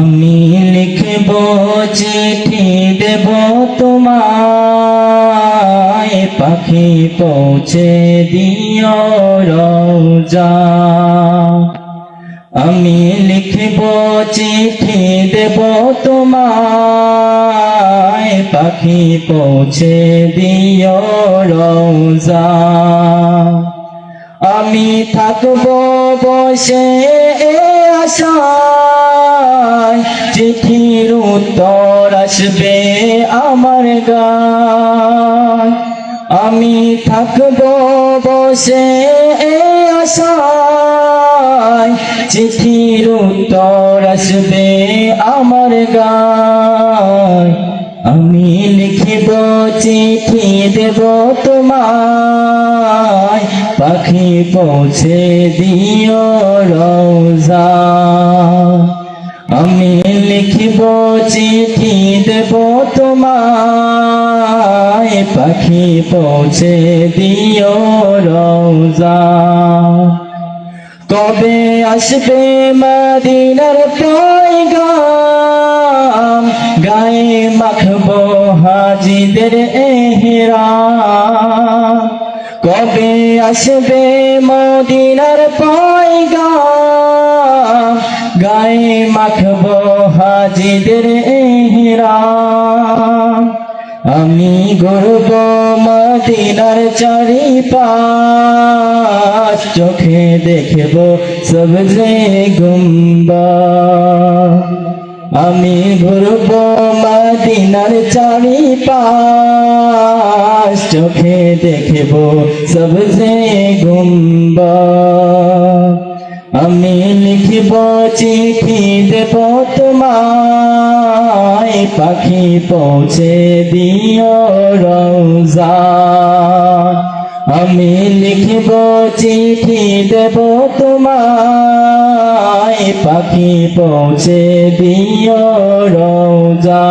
আমি লিখব চিঠি দেব তোমায়, পাখি পৌঁছে দিও রওজা। আমি লিখব চিঠি দেব তোমায়, পাখি পৌঁছে দিও রওজা। আমি থাকব বসে আশায়, চিঠির উত্তর আসবে আমার গায়। আমি থাকব বসে আশায়, চিঠির উত্তর আসবে আমার গায়। আমি লিখিব চিঠি দেব তোমায়, পাখি পৌঁছে দিও রওজা। আমি লিখিব চিঠি দেব তোমায়, পাখি পৌঁছে দিও রওজা। কবে আসবে মদিনার পয়গাম, গায়ে মাখবো হাজিদের এহরাম। কবে আসবে মদিনার পয়গাম, গায়ে মাখবো হাজিদের এহরাম। আমি ঘুরব মদিনার চারিপাশ, চোখে দেখব সবজে গুম্বাদ। আমি ঘুরব মদিনার চারিপাশ, চোখে দেখব সবজে গুম্বাদ। আমি লিখিব চিঠি দেব তোমায়, পাখি পৌঁছে দিও রওজা। আমি লিখিব চিঠি দেব তোমায়, পাখি পৌঁছে দিও রওজা।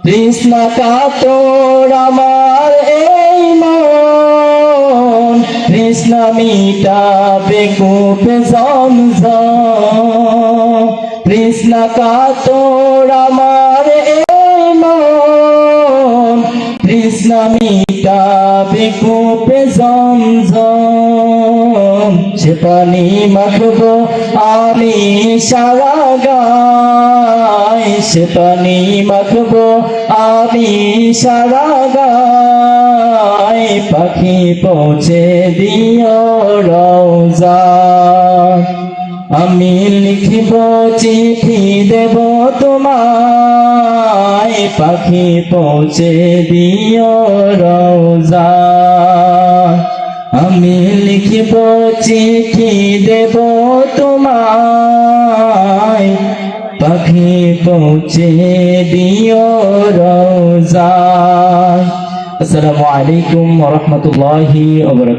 তৃষ্ণা কাতর আমার এই মন, তৃষ্ণা মিটাবে কূপে জমজম। তৃষ্ণা কাতর আমার এই মন, তৃষ্ণা মিটাবে কূপে জমজম। সে পানি মাখবো আমি সারা গায়, সে পানি মাখবো আমি সারা গায়। পাখি পৌঁছে দিও রওজা। আমি লিখিব চিঠি দেব তোমায়, পাখি পৌঁছে দিও রওজা। আমি লিখিব চিঠি দেব তোমায়, পাখি পৌঁছে দিও রওজা। আসসালামু আলাইকুম ওয়া রাহমাতুল্লাহি ওয়া বারাকাতুহু।